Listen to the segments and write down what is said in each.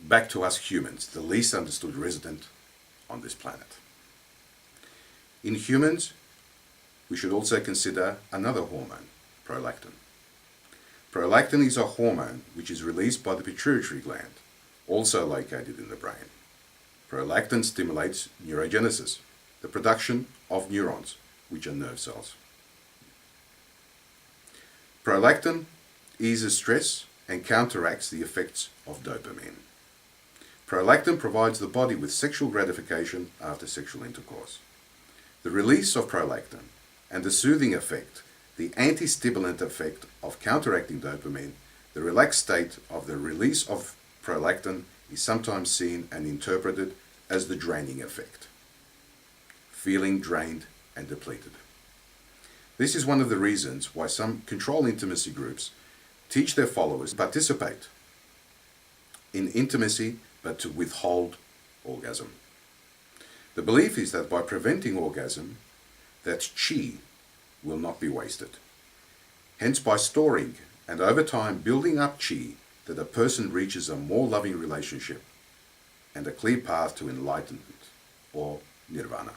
back to us humans, the least understood resident on this planet. In humans, we should also consider another hormone, prolactin. Prolactin is a hormone which is released by the pituitary gland, also located in the brain. Prolactin stimulates neurogenesis, the production of neurons, which are nerve cells. Prolactin eases stress and counteracts the effects of dopamine. Prolactin provides the body with sexual gratification after sexual intercourse. The release of prolactin and the soothing effect, the anti-stimulant effect of counteracting dopamine, the relaxed state of the release of prolactin is sometimes seen and interpreted as the draining effect. Feeling drained and depleted. This is one of the reasons why some control intimacy groups teach their followers to participate in intimacy but to withhold orgasm. The belief is that by preventing orgasm, that chi will not be wasted. Hence, by storing and over time building up chi, that a person reaches a more loving relationship and a clear path to enlightenment or nirvana.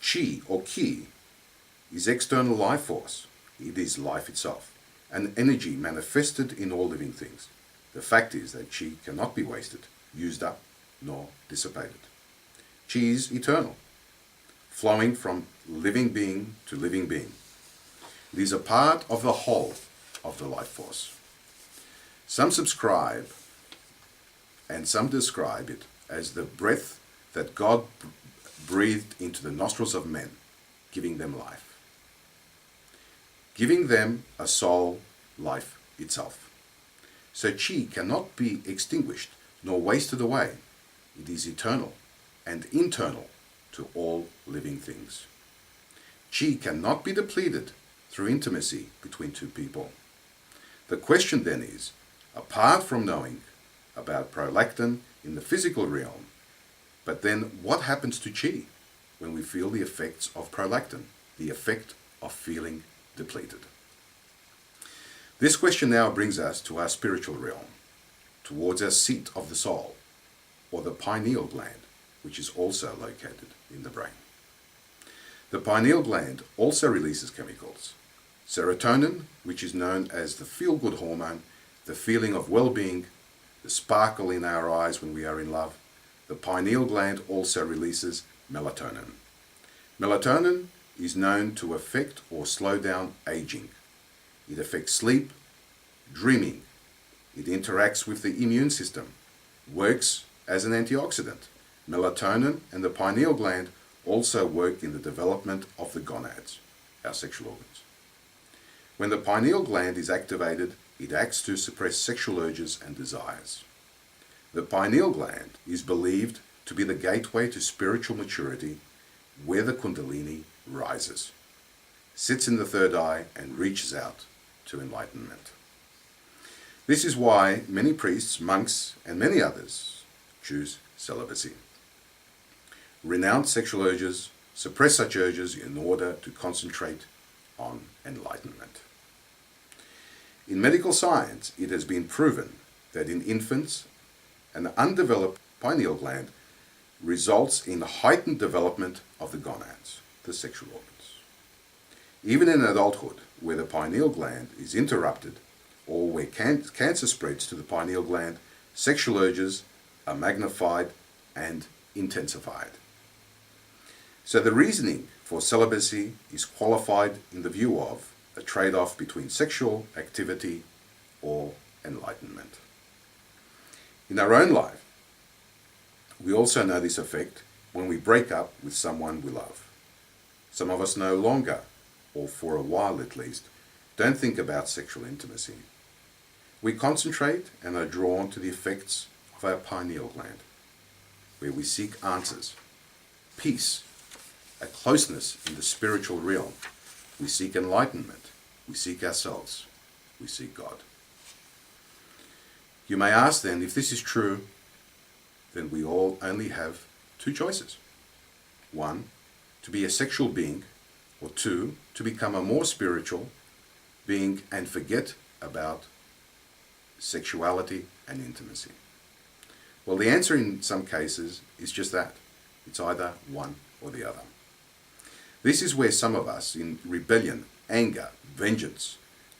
Chi or ki is external life force. It is life itself, an energy manifested in all living things. The fact is that chi cannot be wasted, used up, nor dissipated. Chi is eternal, flowing from living being to living being. It is a part of the whole of the life force. Some subscribe and some describe it as the breath that God breathed into the nostrils of men, giving them life. Giving them a soul, life itself. So chi cannot be extinguished nor wasted away. It is eternal and internal to all living things. Chi cannot be depleted through intimacy between two people. The question then is, apart from knowing about prolactin in the physical realm, but then what happens to chi when we feel the effects of prolactin, the effect of feeling depleted? This question now brings us to our spiritual realm, towards our seat of the soul, or the pineal gland, which is also located in the brain. The pineal gland also releases chemicals. Serotonin, which is known as the feel-good hormone, the feeling of well-being, the sparkle in our eyes when we are in love. The pineal gland also releases melatonin. Melatonin is known to affect or slow down aging. It affects sleep, dreaming. It interacts with the immune system, works as an antioxidant. Melatonin and the pineal gland also work in the development of the gonads, our sexual organs. When the pineal gland is activated, it acts to suppress sexual urges and desires. The pineal gland is believed to be the gateway to spiritual maturity, where the Kundalini rises, sits in the third eye, and reaches out to enlightenment. This is why many priests, monks, and many others choose celibacy. Renounce sexual urges, suppress such urges in order to concentrate on enlightenment. In medical science, it has been proven that in infants, an undeveloped pineal gland results in heightened development of the gonads, the sexual organs. Even in adulthood, where the pineal gland is interrupted, or where cancer spreads to the pineal gland, sexual urges are magnified and intensified. So the reasoning for celibacy is qualified in the view of a trade-off between sexual activity or enlightenment. In our own life, we also know this effect when we break up with someone we love. Some of us no longer, or for a while at least, don't think about sexual intimacy. We concentrate and are drawn to the effects of our pineal gland, where we seek answers, peace, a closeness in the spiritual realm. We seek enlightenment. We seek ourselves. We seek God. You may ask then, if this is true, then we all only have two choices. One, to be a sexual being, or two, to become a more spiritual being and forget about sexuality and intimacy. Well, the answer in some cases is just that. It's either one or the other. This is where some of us, in rebellion, anger, vengeance,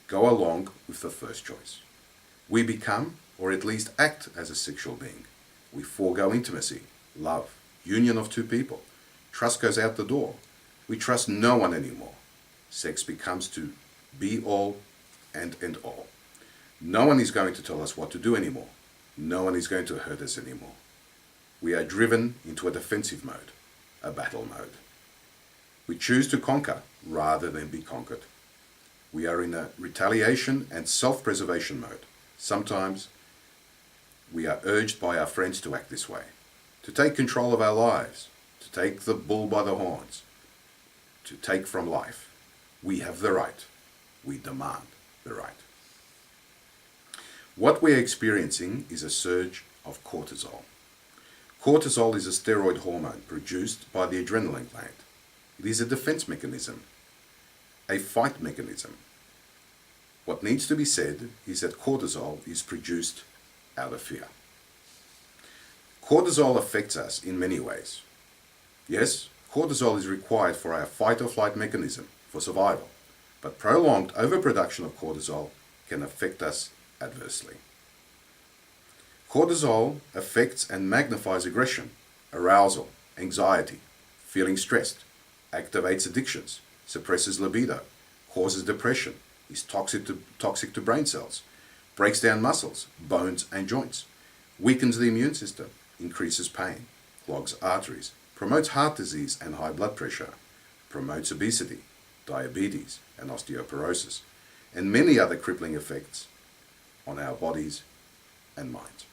go along with the first choice. We become, or at least act as a sexual being. We forego intimacy, love, union of two people. Trust goes out the door. We trust no one anymore. Sex becomes to be all and end all. No one is going to tell us what to do anymore. No one is going to hurt us anymore. We are driven into a defensive mode, a battle mode. We choose to conquer rather than be conquered. We are in a retaliation and self-preservation mode. Sometimes we are urged by our friends to act this way, to take control of our lives, to take the bull by the horns, to take from life. We have the right. We demand the right. What we're experiencing is a surge of cortisol. Cortisol is a steroid hormone produced by the adrenaline gland. It is a defense mechanism, a fight mechanism. What needs to be said is that cortisol is produced out of fear. Cortisol affects us in many ways. Yes, cortisol is required for our fight or flight mechanism, for survival, but prolonged overproduction of cortisol can affect us adversely. Cortisol affects and magnifies aggression, arousal, anxiety, feeling stressed, activates addictions, suppresses libido, causes depression, is toxic to brain cells, breaks down muscles, bones and joints, weakens the immune system, increases pain, clogs arteries, promotes heart disease and high blood pressure, promotes obesity, diabetes and osteoporosis, and many other crippling effects on our bodies and minds.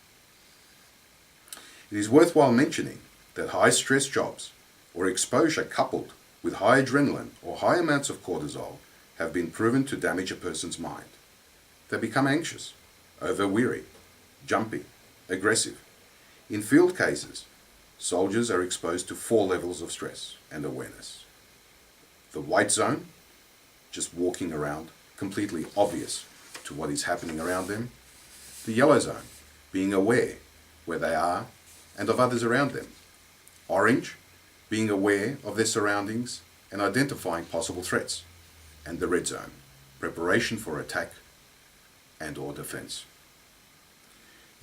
It is worthwhile mentioning that high stress jobs or exposure coupled with high adrenaline or high amounts of cortisol have been proven to damage a person's mind. They become anxious, over-weary, jumpy, aggressive. In field cases, soldiers are exposed to 4 levels of stress and awareness. The white zone, just walking around, completely obvious to what is happening around them. The yellow zone, being aware where they are and of others around them. Orange, being aware of their surroundings and identifying possible threats. And the red zone, preparation for attack and or defense.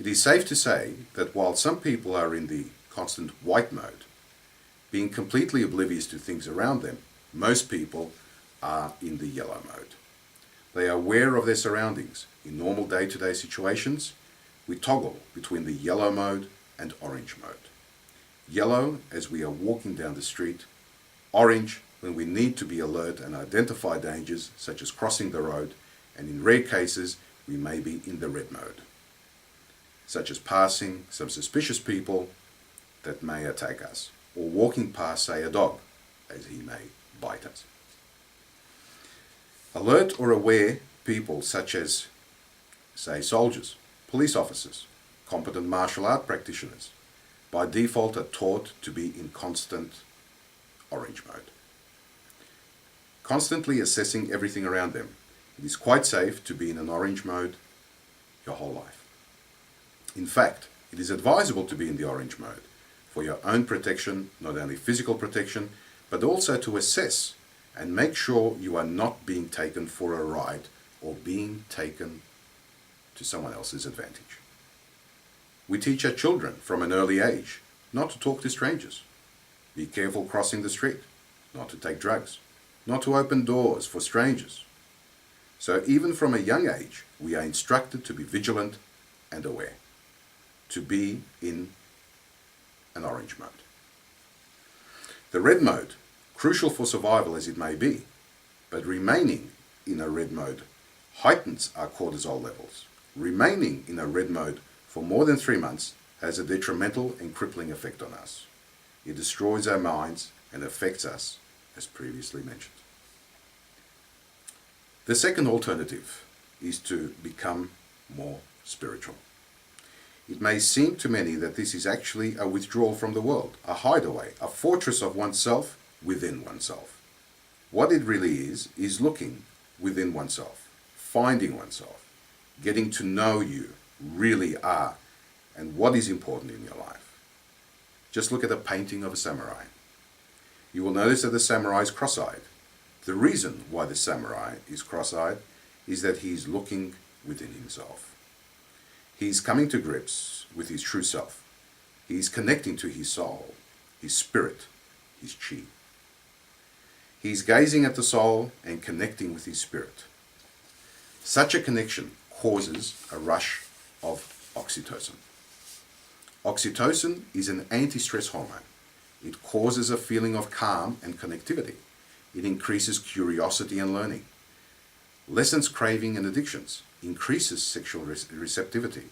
It is safe to say that while some people are in the constant white mode, being completely oblivious to things around them, most people are in the yellow mode. They are aware of their surroundings. In normal day-to-day situations, we toggle between the yellow mode and orange mode. Yellow as we are walking down the street, orange when we need to be alert and identify dangers such as crossing the road, and in rare cases we may be in the red mode, such as passing some suspicious people that may attack us, or walking past, say, a dog, as he may bite us. Alert or aware people such as, say, soldiers, police officers, competent martial art practitioners, by default are taught to be in constant orange mode, constantly assessing everything around them. It is quite safe to be in an orange mode your whole life. In fact, it is advisable to be in the orange mode for your own protection, not only physical protection, but also to assess and make sure you are not being taken for a ride or being taken to someone else's advantage. We teach our children from an early age not to talk to strangers, be careful crossing the street, not to take drugs, not to open doors for strangers. So even from a young age, we are instructed to be vigilant and aware, to be in an orange mode. The red mode, crucial for survival as it may be, but remaining in a red mode heightens our cortisol levels. Remaining in a red mode for more than 3 months has a detrimental and crippling effect on us. It destroys our minds and affects us, as previously mentioned. The second alternative is to become more spiritual. It may seem to many that this is actually a withdrawal from the world, a hideaway, a fortress of oneself within oneself. What it really is looking within oneself, finding oneself, getting to know you really are and what is important in your life. Just look at a painting of a samurai. You will notice that the samurai is cross-eyed. The reason why the samurai is cross-eyed is that he is looking within himself. He is coming to grips with his true self. He is connecting to his soul, his spirit, his chi. He is gazing at the soul and connecting with his spirit. Such a connection causes a rush of oxytocin. Oxytocin is an anti-stress hormone. It causes a feeling of calm and connectivity. It increases curiosity and learning, lessens craving and addictions, increases sexual receptivity,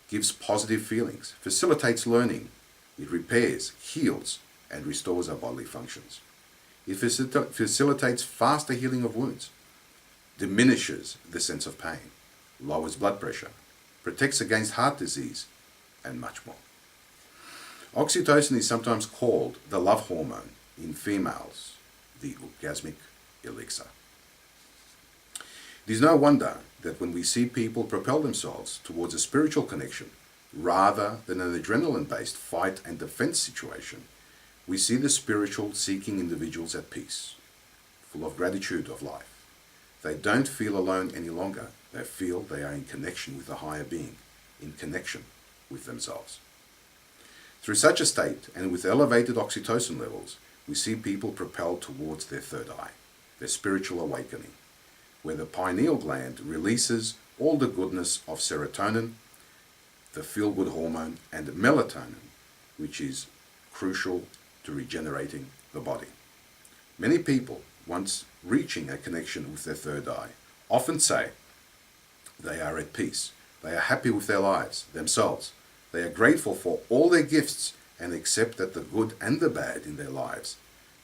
gives positive feelings, facilitates learning. It repairs, heals, and restores our bodily functions. It facilitates faster healing of wounds, diminishes the sense of pain, lowers blood pressure, protects against heart disease, and much more. Oxytocin is sometimes called the love hormone, in females, the orgasmic elixir. It is no wonder that when we see people propel themselves towards a spiritual connection rather than an adrenaline-based fight and defense situation, we see the spiritual seeking individuals at peace, full of gratitude of life. They don't feel alone any longer. They feel they are in connection with a higher being, in connection with themselves. Through such a state, and with elevated oxytocin levels, we see people propelled towards their third eye, their spiritual awakening, where the pineal gland releases all the goodness of serotonin, the feel-good hormone, and melatonin, which is crucial to regenerating the body. Many people, once reaching a connection with their third eye, often say they are at peace, they are happy with their lives, themselves, they are grateful for all their gifts, and accept that the good and the bad in their lives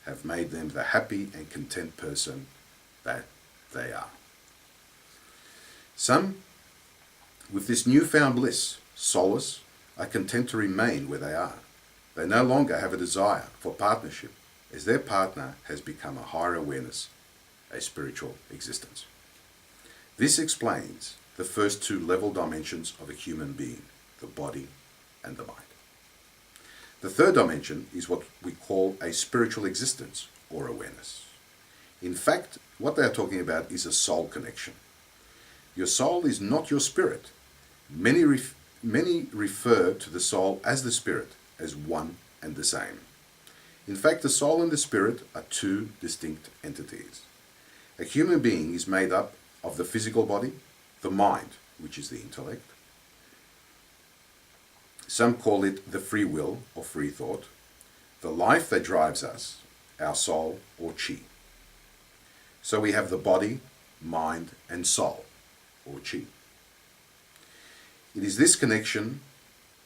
have made them the happy and content person that they are. Some, with this newfound bliss, solace, are content to remain where they are. They no longer have a desire for partnership, as their partner has become a higher awareness, a spiritual existence. This explains the first two level dimensions of a human being, the body and the mind. The third dimension is what we call a spiritual existence or awareness. In fact, what they are talking about is a soul connection. Your soul is not your spirit. Many refer to the soul as the spirit, as one and the same. In fact, the soul and the spirit are two distinct entities. A human being is made up of the physical body, the mind, which is the intellect. Some call it the free will or free thought, the life that drives us, our soul or chi. So we have the body, mind, and soul, or chi. It is this connection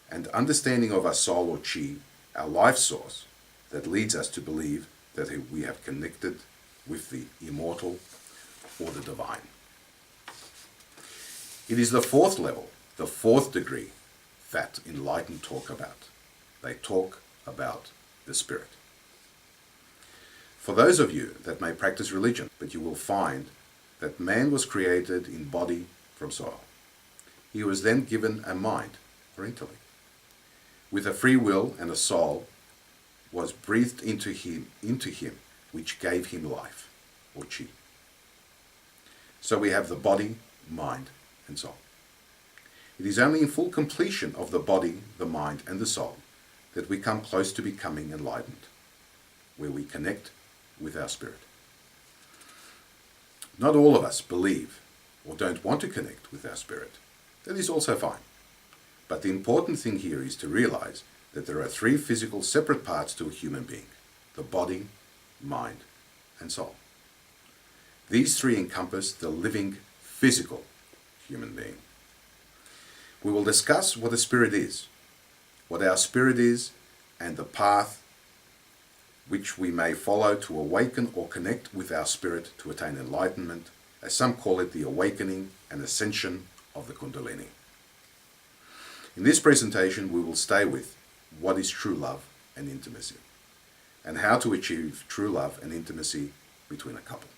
and understanding of our soul or chi, our life source, that leads us to believe that we have connected with the immortal or the divine. It is the fourth level, the fourth degree, that enlightened talk about. They talk about the spirit. For those of you that may practice religion, but you will find that man was created in body from soil. He was then given a mind or intellect. With a free will and a soul was breathed into him, which gave him life, or chi. So we have the body, mind, and soul. It is only in full completion of the body, the mind, and the soul that we come close to becoming enlightened, where we connect with our spirit. Not all of us believe or don't want to connect with our spirit. That is also fine. But the important thing here is to realize that there are three physical separate parts to a human being: the body, mind, and soul. These three encompass the living, physical human being. We will discuss what a spirit is, what our spirit is, and the path which we may follow to awaken or connect with our spirit to attain enlightenment, as some call it the awakening and ascension of the Kundalini. In this presentation, we will stay with what is true love and intimacy, and how to achieve true love and intimacy between a couple.